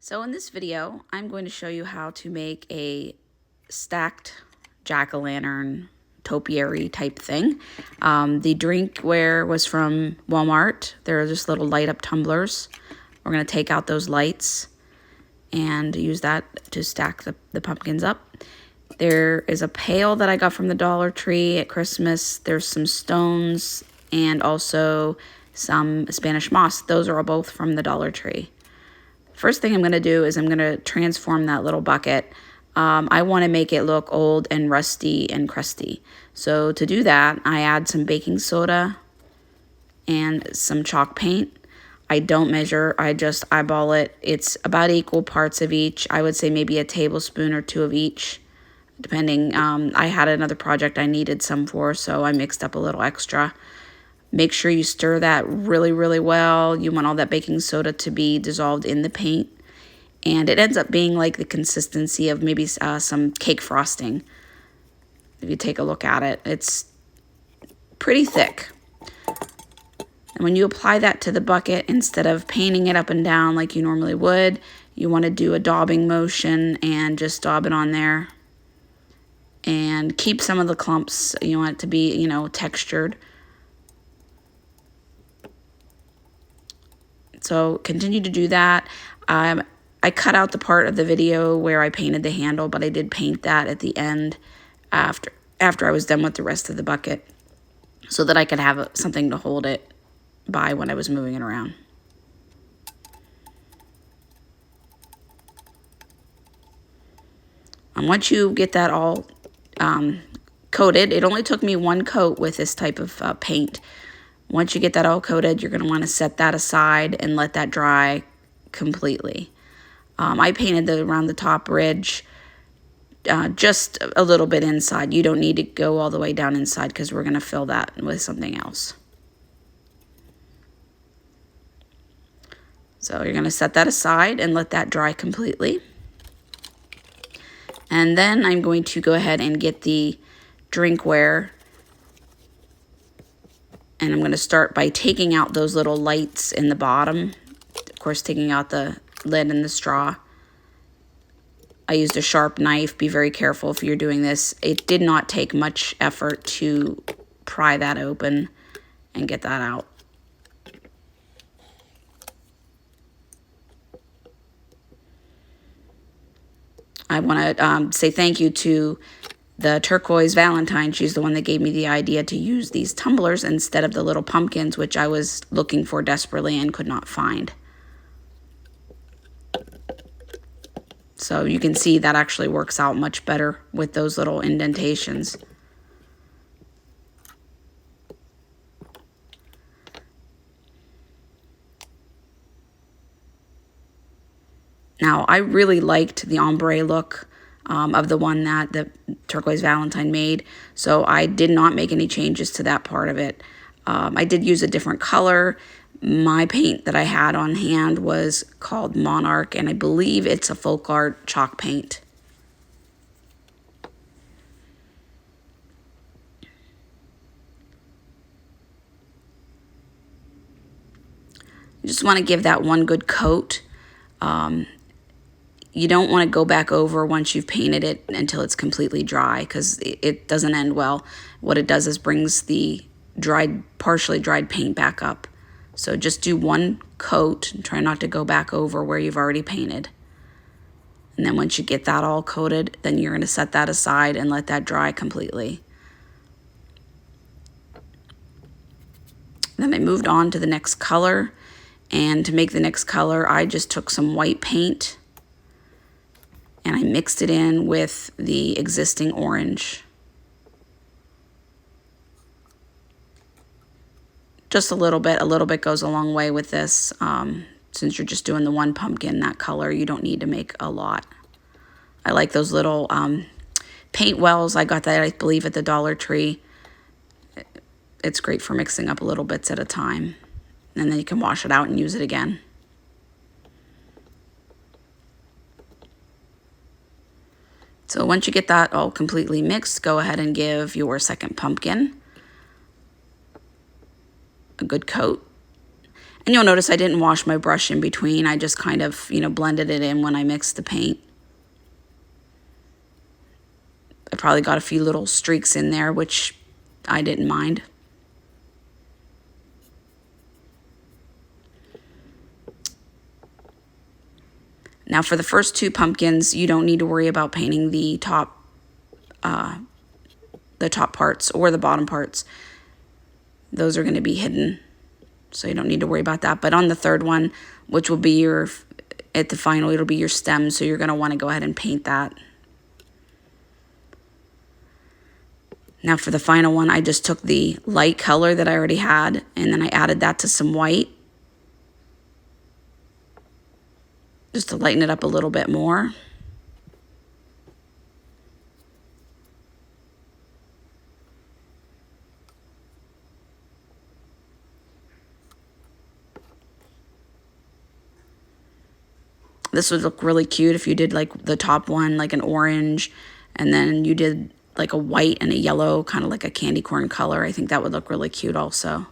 So in this video, I'm going to show you how to make a stacked jack-o'-lantern topiary type thing. The drinkware was from Walmart. They're just little light up tumblers. We're going to take out those lights and use that to stack the pumpkins up. There is a pail that I got from the Dollar Tree at Christmas. There's some stones and also some Spanish moss. Those are all both from the Dollar Tree. First thing I'm going to do is I'm going to transform that little bucket. I want to make it look old and rusty and crusty. So to do that, I add some baking soda and some chalk paint. I don't measure, I just eyeball it. It's about equal parts of each. I would say maybe a tablespoon or two of each, depending. I had another project I needed some for, so I mixed up a little extra. Make sure you stir that really, really well. You want all that baking soda to be dissolved in the paint. And it ends up being like the consistency of maybe some cake frosting. If you take a look at it, it's pretty thick. And when you apply that to the bucket, instead of painting it up and down like you normally would, you want to do a daubing motion and just daub it on there. And keep some of the clumps. You want it to be, textured. So continue to do that. I cut out the part of the video where I painted the handle, but I did paint that at the end after I was done with the rest of the bucket so that I could have something to hold it by when I was moving it around. And once you get that all coated, it only took me one coat with this type of paint. Once you get that all coated, you're going to want to set that aside and let that dry completely. I painted around the top ridge, just a little bit inside. You don't need to go all the way down inside because we're going to fill that with something else. So you're going to set that aside and let that dry completely. And then I'm going to go ahead and get the drinkware. And I'm going to start by taking out those little lights in the bottom. Of course, taking out the lid and the straw. I used a sharp knife. Be very careful if you're doing this. It did not take much effort to pry that open and get that out. I want to say thank you to the turquoise Valentine. She's the one that gave me the idea to use these tumblers instead of the little pumpkins, which I was looking for desperately and could not find. So you can see that actually works out much better with those little indentations. Now, I really liked the ombre look of the one that the turquoise Valentine made, so I did not make any changes to that part of it. I did use a different color. My paint that I had on hand was called Monarch, and I believe it's a folk art chalk paint. You just want to give that one good coat. You don't want to go back over once you've painted it until it's completely dry because it doesn't end well. What it does is brings the partially dried paint back up. So just do one coat and try not to go back over where you've already painted. And then once you get that all coated, then you're going to set that aside and let that dry completely. Then I moved on to the next color. And to make the next color, I just took some white paint and I mixed it in with the existing orange. Just a little bit goes a long way with this. Since you're just doing the one pumpkin, that color, you don't need to make a lot. I like those little paint wells. I got that, I believe, at the Dollar Tree. It's great for mixing up little bits at a time. And then you can wash it out and use it again. So once you get that all completely mixed, go ahead and give your second pumpkin a good coat. And you'll notice I didn't wash my brush in between. I just kind of, you know, blended it in when I mixed the paint. I probably got a few little streaks in there, which I didn't mind. Now for the first two pumpkins, you don't need to worry about painting the top parts or the bottom parts. Those are going to be hidden, so you don't need to worry about that. But on the third one, which will be your, at the final, it'll be your stem, so you're going to want to go ahead and paint that. Now for the final one, I just took the light color that I already had, and then I added that to some white, just to lighten it up a little bit more. This would look really cute if you did like the top one, like an orange, and then you did like a white and a yellow, kind of like a candy corn color. I think that would look really cute also.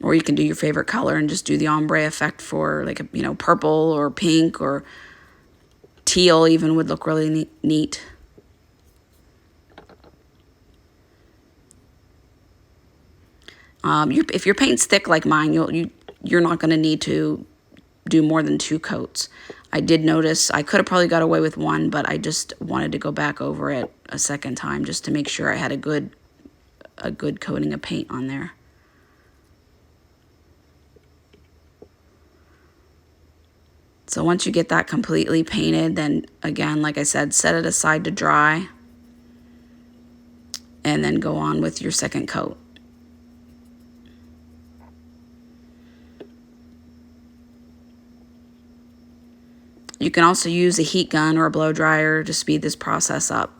Or you can do your favorite color and just do the ombre effect for like a, you know, purple or pink or teal even would look really neat. If your paint's thick like mine, you're not going to need to do more than 2 coats. I did notice I could have probably got away with 1, but I just wanted to go back over it a second time just to make sure I had a good coating of paint on there. So once you get that completely painted, then again, like I said, set it aside to dry and then go on with your second coat. You can also use a heat gun or a blow dryer to speed this process up.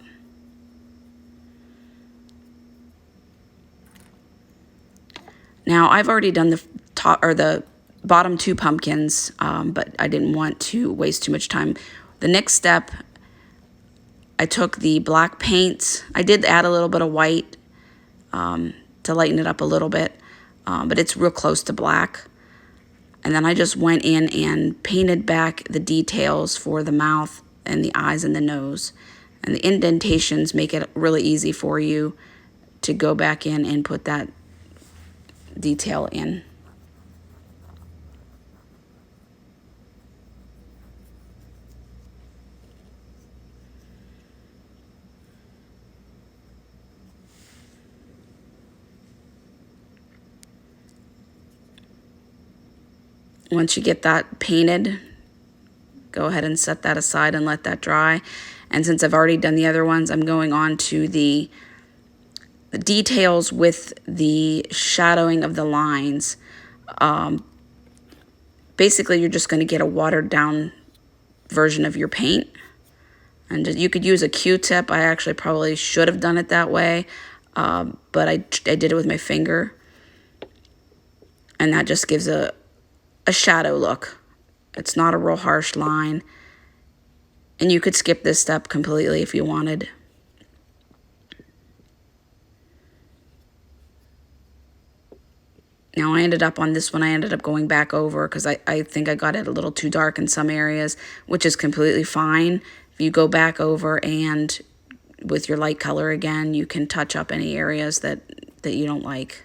Now I've already done the top or the bottom 2 pumpkins, but I didn't want to waste too much time. The next step, I took the black paint. I did add a little bit of white to lighten it up a little bit, but it's real close to black. And then I just went in and painted back the details for the mouth and the eyes and the nose. And the indentations make it really easy for you to go back in and put that detail in. Once you get that painted, go ahead and set that aside and let that dry. And since I've already done the other ones, I'm going on to the details with the shadowing of the lines. Basically, you're just going to get a watered down version of your paint. And you could use a Q-tip. I actually probably should have done it that way, but I did it with my finger. And that just gives a shadow look. It's not a real harsh line. And you could skip this step completely if you wanted. Now I ended up on this one, I ended up going back over because I think I got it a little too dark in some areas, which is completely fine. If you go back over and with your light color again, you can touch up any areas that you don't like.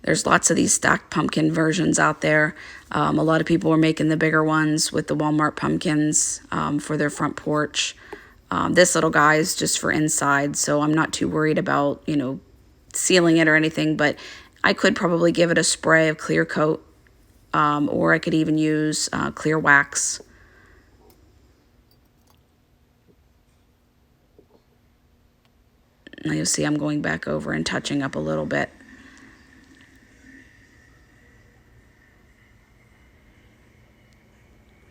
There's lots of these stacked pumpkin versions out there. A lot of people are making the bigger ones with the Walmart pumpkins for their front porch. This little guy is just for inside, so I'm not too worried about, you know, sealing it or anything, but I could probably give it a spray of clear coat, or I could even use clear wax. Now you'll see I'm going back over and touching up a little bit.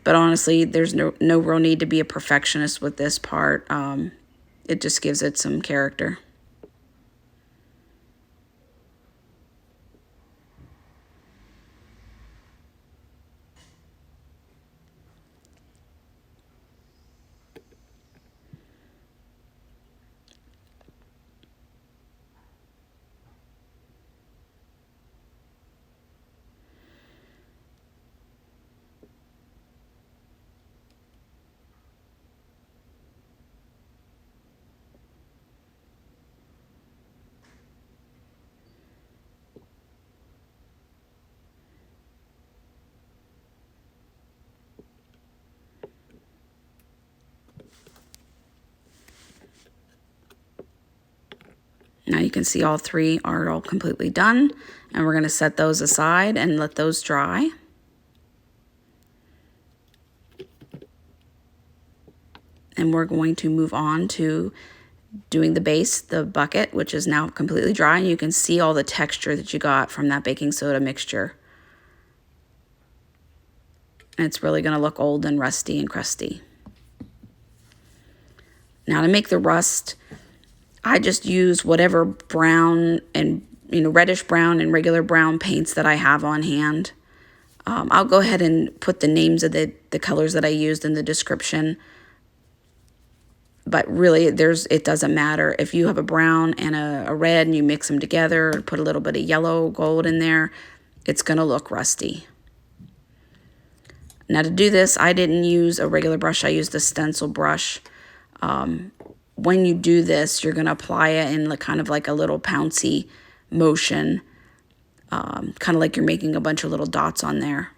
But honestly, there's no real need to be a perfectionist with this part. It just gives it some character. Now you can see all three are all completely done, and we're going to set those aside and let those dry. And we're going to move on to doing the base, the bucket, which is now completely dry, and you can see all the texture that you got from that baking soda mixture. And it's really going to look old and rusty and crusty. Now to make the rust, I just use whatever brown and reddish brown and regular brown paints that I have on hand. I'll go ahead and put the names of the colors that I used in the description. But really, it doesn't matter. If you have a brown and a red and you mix them together, put a little bit of yellow gold in there, it's going to look rusty. Now to do this, I didn't use a regular brush. I used a stencil brush. When you do this, you're going to apply it in kind of like a little pouncy motion, kind of like you're making a bunch of little dots on there.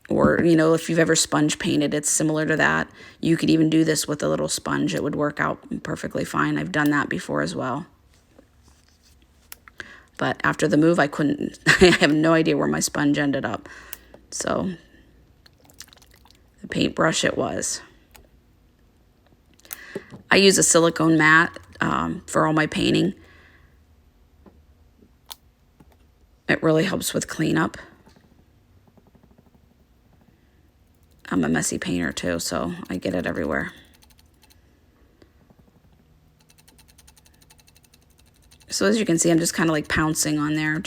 Or, if you've ever sponge painted, it's similar to that. You could even do this with a little sponge. It would work out perfectly fine. I've done that before as well. But after the move, I couldn't, I have no idea where my sponge ended up. So, the paintbrush it was. I use a silicone mat for all my painting. It really helps with cleanup. I'm a messy painter too, so I get it everywhere. So as you can see, I'm just kind of like pouncing on there.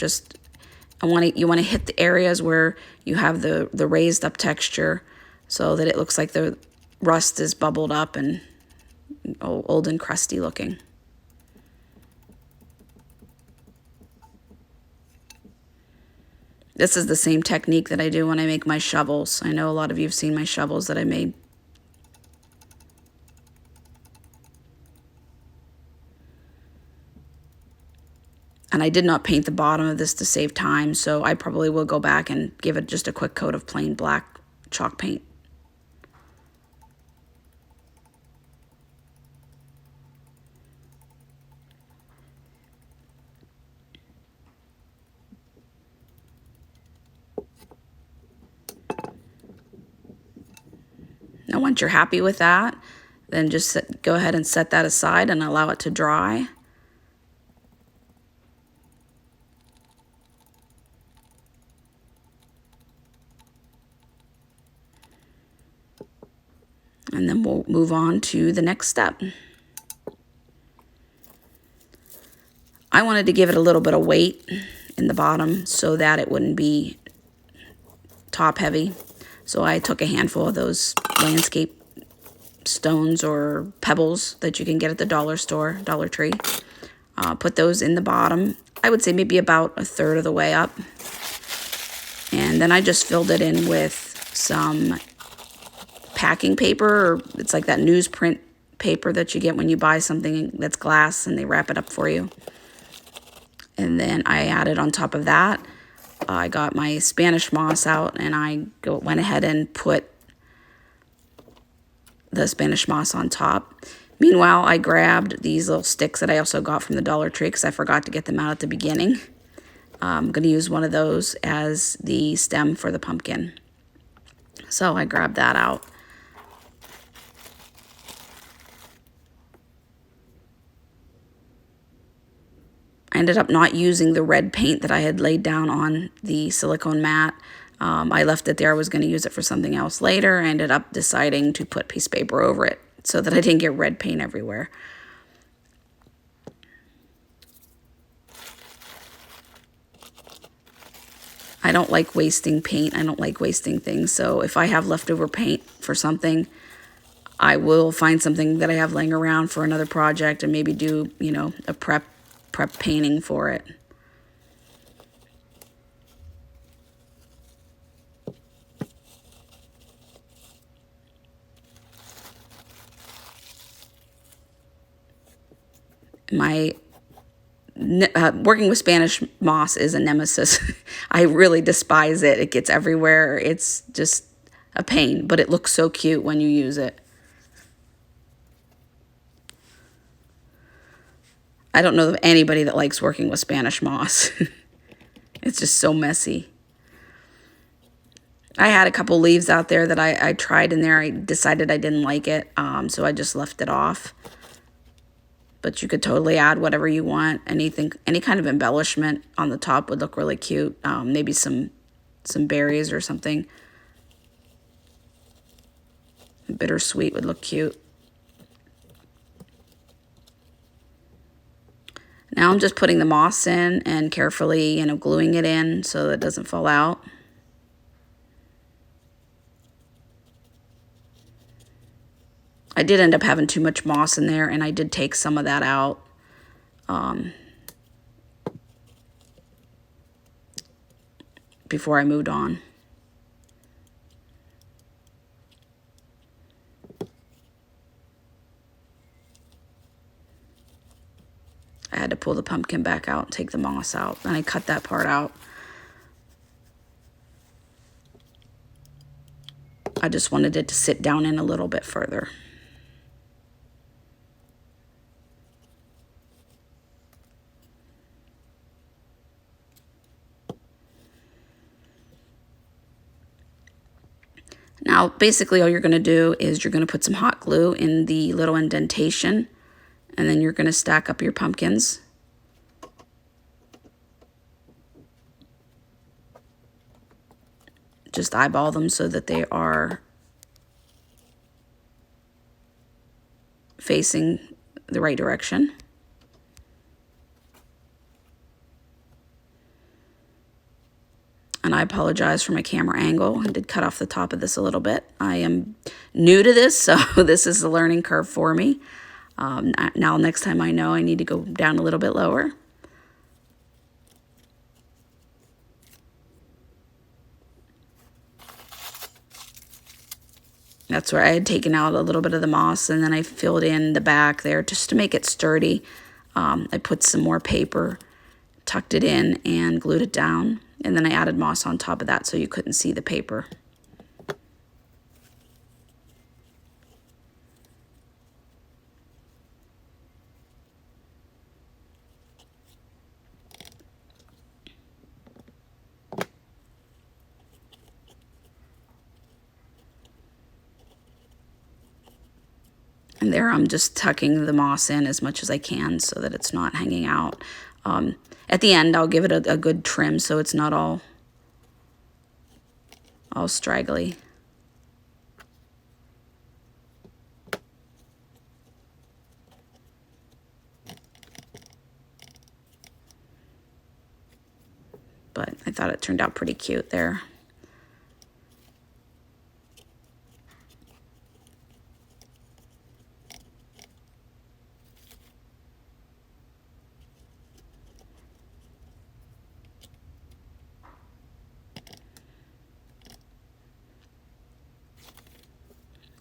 You want to hit the areas where you have the raised up texture so that it looks like the rust is bubbled up and old and crusty looking. This is the same technique that I do when I make my shovels. I know a lot of you have seen my shovels that I made. And I did not paint the bottom of this to save time, so I probably will go back and give it just a quick coat of plain black chalk paint. Now once you're happy with that, then just go ahead and set that aside and allow it to dry. And then we'll move on to the next step. I wanted to give it a little bit of weight in the bottom so that it wouldn't be top heavy. So I took a handful of those landscape stones or pebbles that you can get at the dollar store, Dollar Tree. Put those in the bottom. I would say maybe about a third of the way up. And then I just filled it in with some packing paper, or it's like that newsprint paper that you get when you buy something that's glass and they wrap it up for you. And then I added on top of that, I got my Spanish moss out and I went ahead and put the Spanish moss on top. Meanwhile, I grabbed these little sticks that I also got from the Dollar Tree because I forgot to get them out at the beginning. I'm going to use one of those as the stem for the pumpkin. So I grabbed that out. I ended up not using the red paint that I had laid down on the silicone mat. I left it there. I was going to use it for something else later. I ended up deciding to put piece of paper over it so that I didn't get red paint everywhere. I don't like wasting paint. I don't like wasting things. So if I have leftover paint for something, I will find something that I have laying around for another project and maybe do, you know, a prep painting for it. My working with Spanish moss is a nemesis. I really despise it. It gets everywhere. It's just a pain, but it looks so cute when you use it. I don't know of anybody that likes working with Spanish moss. It's just so messy. I had a couple leaves out there that I tried in there. I decided I didn't like it, so I just left it off. But you could totally add whatever you want. Anything, any kind of embellishment on the top would look really cute. Maybe some berries or something. Bittersweet would look cute. Now I'm just putting the moss in and carefully, you know, gluing it in so that it doesn't fall out. I did end up having too much moss in there, and I did take some of that out. Before I moved on. I had to pull the pumpkin back out and take the moss out, and I cut that part out. I just wanted it to sit down in a little bit further. Now, basically all you're going to do is you're going to put some hot glue in the little indentation, and then you're going to stack up your pumpkins. Just eyeball them so that they are facing the right direction. And I apologize for my camera angle. I did cut off the top of this a little bit. I am new to this, so this is a learning curve for me. Now, next time I know I need to go down a little bit lower. That's where I had taken out a little bit of the moss, and then I filled in the back there just to make it sturdy. I put some more paper, tucked it in, and glued it down. And then I added moss on top of that so you couldn't see the paper. And there I'm just tucking the moss in as much as I can so that it's not hanging out. At the end, I'll give it a good trim so it's not all straggly. But I thought it turned out pretty cute there.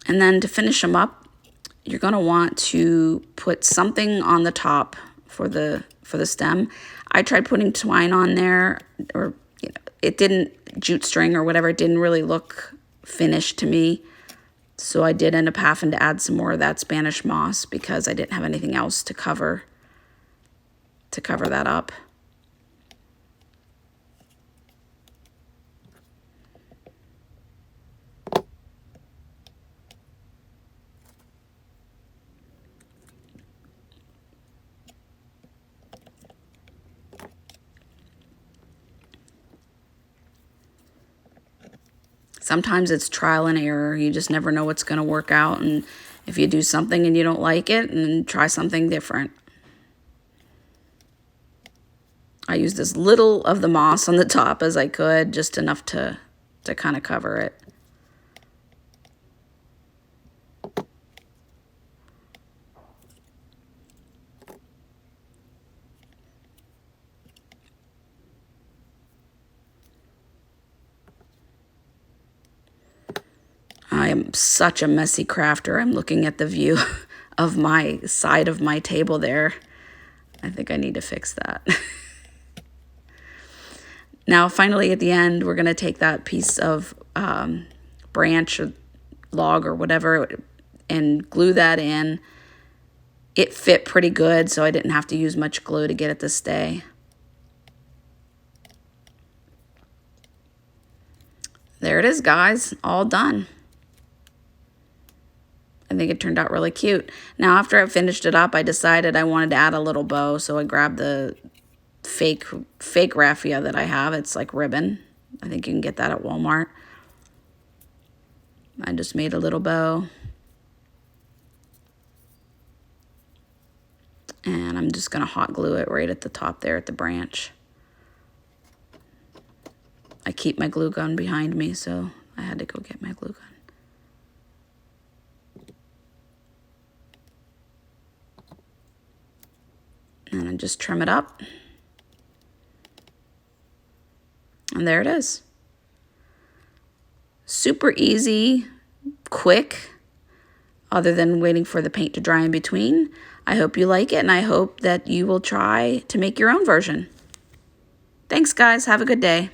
And then to finish them up, you're going to want to put something on the top for the stem. I tried putting twine on there, or you know, it didn't, jute string or whatever, it didn't really look finished to me. So I did end up having to add some more of that Spanish moss because I didn't have anything else to cover that up. Sometimes it's trial and error. You just never know what's going to work out. And if you do something and you don't like it, and try something different. I used as little of the moss on the top as I could, just enough to kind of cover it. I am such a messy crafter. I'm looking at the view of my side of my table there. I think I need to fix that. Now, finally, at the end, we're going to take that piece of branch or log or whatever and glue that in. It fit pretty good, so I didn't have to use much glue to get it to stay. There it is, guys. All done. I think it turned out really cute. Now, after I finished it up, I decided I wanted to add a little bow, so I grabbed the fake raffia that I have. It's like ribbon. I think you can get that at Walmart. I just made a little bow. And I'm just going to hot glue it right at the top there at the branch. I keep my glue gun behind me, so I had to go get my glue gun. And then just trim it up. And there it is. Super easy, quick, other than waiting for the paint to dry in between. I hope you like it, and I hope that you will try to make your own version. Thanks, guys. Have a good day.